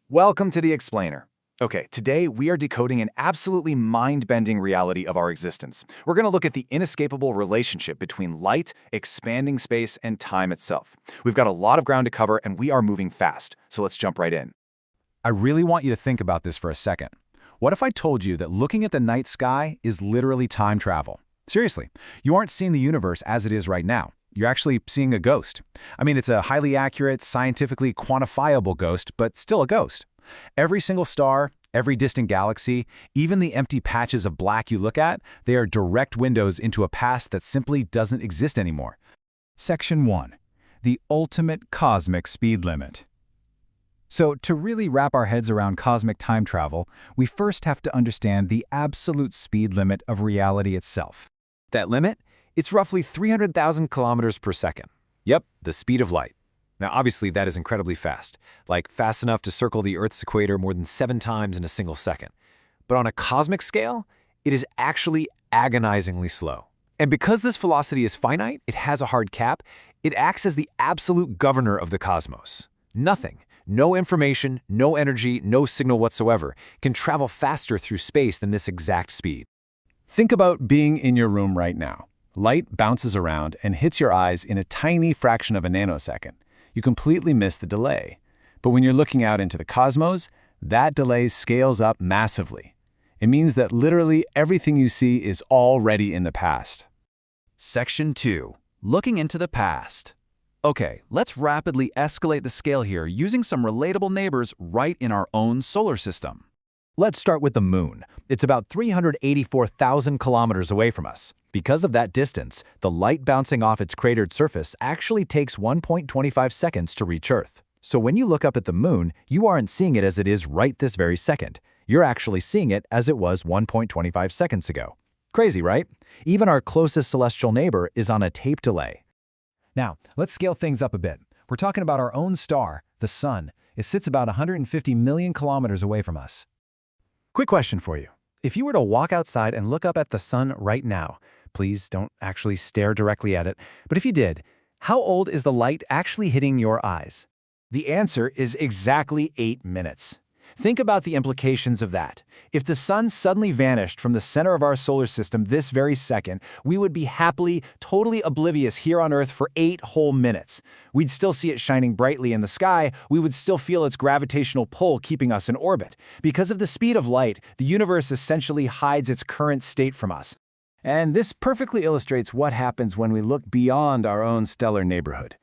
Welcome to The Explainer. Okay, today we are decoding an absolutely mind-bending reality of our existence. We're going to look at the inescapable relationship between light, expanding space, and time itself. We've got a lot of ground to cover, and we are moving fast, so let's jump right in. I really want you to think about this for a second. What if I told you that looking at the night sky is literally time travel? Seriously, you aren't seeing the universe as it is right now. You're actually seeing a ghost. I mean, it's a highly accurate, scientifically quantifiable ghost, but still a ghost. Every single star, every distant galaxy, even the empty patches of black you look at, they are direct windows into a past that simply doesn't exist anymore. Section 1. The ultimate cosmic speed limit. So, to really wrap our heads around cosmic time travel, we first have to understand the absolute speed limit of reality itself. That limit? It's roughly 300,000 kilometers per second. Yep, the speed of light. Now, obviously, that is incredibly fast, like fast enough to circle the Earth's equator more than 7 times in a single second. But on a cosmic scale, it is actually agonizingly slow. And because this velocity is finite, it has a hard cap, it acts as the absolute governor of the cosmos. Nothing, no information, no energy, no signal whatsoever, can travel faster through space than this exact speed. Think about being in your room right now. Light bounces around and hits your eyes in a tiny fraction of a nanosecond. You completely miss the delay. But when you're looking out into the cosmos, that delay scales up massively. It means that literally everything you see is already in the past. Section 2. Looking into the past. Okay, let's rapidly escalate the scale here using some relatable neighbors right in our own solar system. Let's start with the Moon. It's about 384,000 kilometers away from us. Because of that distance, the light bouncing off its cratered surface actually takes 1.25 seconds to reach Earth. So when you look up at the Moon, you aren't seeing it as it is right this very second. You're actually seeing it as it was 1.25 seconds ago. Crazy, right? Even our closest celestial neighbor is on a tape delay. Now, let's scale things up a bit. We're talking about our own star, the Sun. It sits about 150 million kilometers away from us. Quick question for you. If you were to walk outside and look up at the Sun right now, please don't actually stare directly at it, but if you did, how old is the light actually hitting your eyes? The answer is exactly 8 minutes. Think about the implications of that. If the Sun suddenly vanished from the center of our solar system this very second, we would be happily, totally oblivious here on Earth for 8 whole minutes. We'd still see it shining brightly in the sky, we would still feel its gravitational pull keeping us in orbit. Because of the speed of light, the universe essentially hides its current state from us. And this perfectly illustrates what happens when we look beyond our own stellar neighborhood.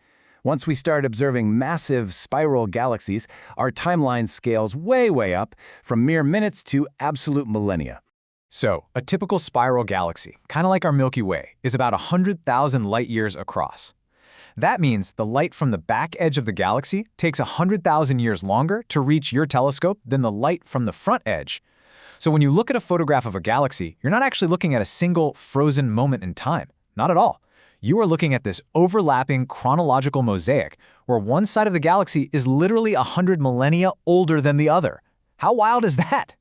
Once we start observing massive spiral galaxies, our timeline scales way up from mere minutes to absolute millennia. So, a typical spiral galaxy, kind of like our Milky Way, is about 100,000 light-years across. That means the light from the back edge of the galaxy takes 100,000 years longer to reach your telescope than the light from the front edge. So when you look at a photograph of a galaxy, you're not actually looking at a single frozen moment in time. Not at all. You are looking at this overlapping chronological mosaic where one side of the galaxy is literally 100 millennia older than the other. How wild is that?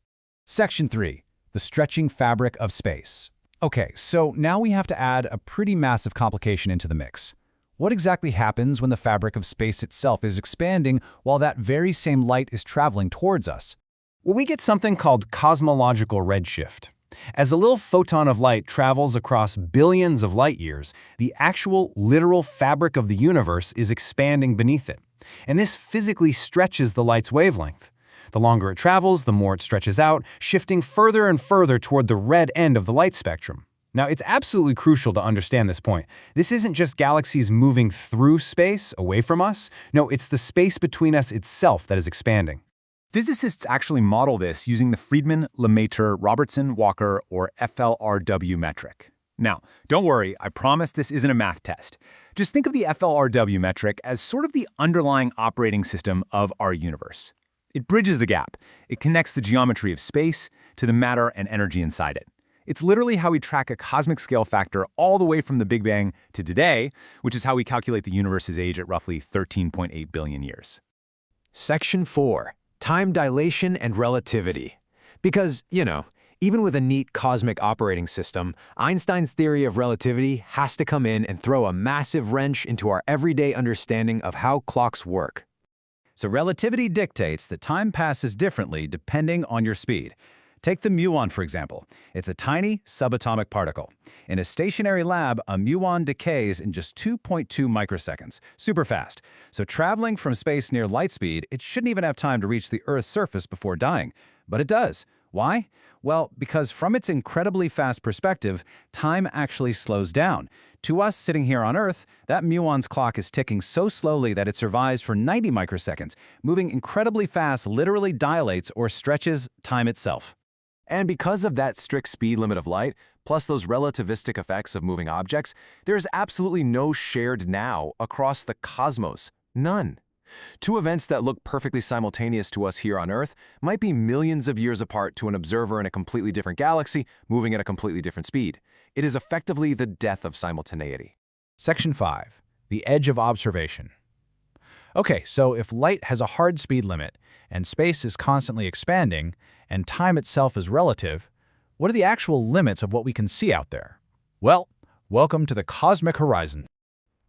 Section 3. The stretching fabric of space. Okay, so now we have to add a pretty massive complication into the mix. What exactly happens when the fabric of space itself is expanding while that very same light is traveling towards us? Well, we get something called cosmological redshift. As a little photon of light travels across billions of light years, the actual, literal fabric of the universe is expanding beneath it. And this physically stretches the light's wavelength. The longer it travels, the more it stretches out, shifting further and further toward the red end of the light spectrum. Now, it's absolutely crucial to understand this point. This isn't just galaxies moving through space, away from us. No, it's the space between us itself that is expanding. Physicists actually model this using the Friedmann-Lemaitre-Robertson-Walker, or FLRW metric. Now, don't worry, I promise this isn't a math test. Just think of the FLRW metric as sort of the underlying operating system of our universe. It bridges the gap. It connects the geometry of space to the matter and energy inside it. It's literally how we track a cosmic scale factor all the way from the Big Bang to today, which is how we calculate the universe's age at roughly 13.8 billion years. Section 4. Time dilation and relativity. Because, even with a neat cosmic operating system, Einstein's theory of relativity has to come in and throw a massive wrench into our everyday understanding of how clocks work. So relativity dictates that time passes differently depending on your speed. Take the muon, for example. It's a tiny subatomic particle. In a stationary lab, a muon decays in just 2.2 microseconds, super fast. So traveling from space near light speed, it shouldn't even have time to reach the Earth's surface before dying. But it does. Why? Well, because from its incredibly fast perspective, time actually slows down. To us sitting here on Earth, that muon's clock is ticking so slowly that it survives for 90 microseconds. Moving incredibly fast literally dilates or stretches time itself. And because of that strict speed limit of light, plus those relativistic effects of moving objects, there is absolutely no shared now across the cosmos. None. Two events that look perfectly simultaneous to us here on Earth might be millions of years apart to an observer in a completely different galaxy moving at a completely different speed. It is effectively the death of simultaneity. Section 5. The edge of observation. Okay, so if light has a hard speed limit, and space is constantly expanding, and time itself is relative, what are the actual limits of what we can see out there? Well, welcome to the cosmic horizon.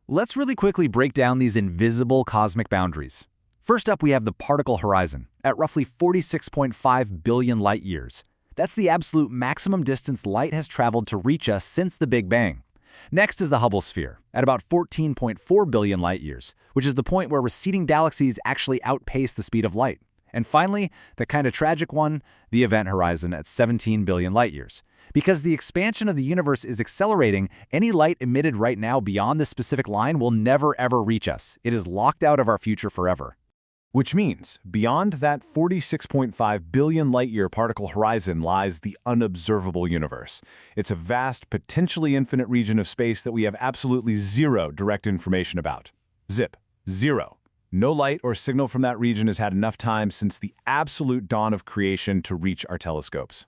Let's really quickly break down these invisible cosmic boundaries. First up, we have the particle horizon, at roughly 46.5 billion light-years. That's the absolute maximum distance light has traveled to reach us since the Big Bang. Next is the Hubble sphere, at about 14.4 billion light-years, which is the point where receding galaxies actually outpace the speed of light. And finally, the kind of tragic one, the event horizon at 17 billion light-years. Because the expansion of the universe is accelerating, any light emitted right now beyond this specific line will never ever reach us. It is locked out of our future forever. Which means, beyond that 46.5 billion light-year particle horizon lies the unobservable universe. It's a vast, potentially infinite region of space that we have absolutely zero direct information about. Zip. Zero. No light or signal from that region has had enough time since the absolute dawn of creation to reach our telescopes.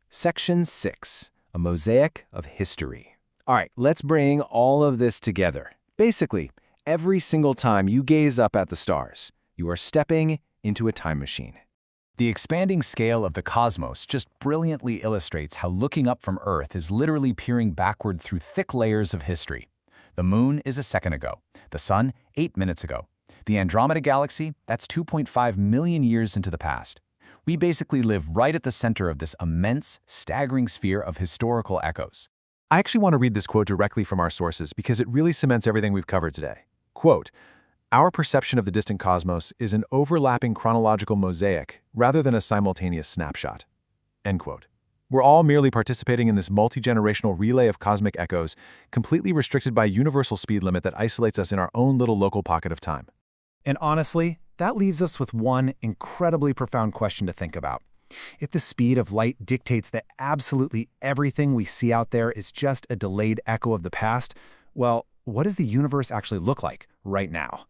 Section 6. A mosaic of history. All right, let's bring all of this together. Basically, every single time you gaze up at the stars, you are stepping into a time machine. The expanding scale of the cosmos just brilliantly illustrates how looking up from Earth is literally peering backward through thick layers of history. The moon is a second ago. The sun, 8 minutes ago. The Andromeda Galaxy, that's 2.5 million years into the past. We basically live right at the center of this immense, staggering sphere of historical echoes. I actually want to read this quote directly from our sources because it really cements everything we've covered today. Quote, "Our perception of the distant cosmos is an overlapping chronological mosaic rather than a simultaneous snapshot." End quote. We're all merely participating in this multi-generational relay of cosmic echoes, completely restricted by a universal speed limit that isolates us in our own little local pocket of time. And honestly, that leaves us with one incredibly profound question to think about. If the speed of light dictates that absolutely everything we see out there is just a delayed echo of the past, well, what does the universe actually look like right now?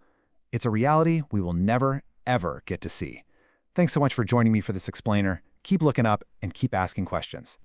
It's a reality we will never, ever get to see. Thanks so much for joining me for this explainer. Keep looking up and keep asking questions.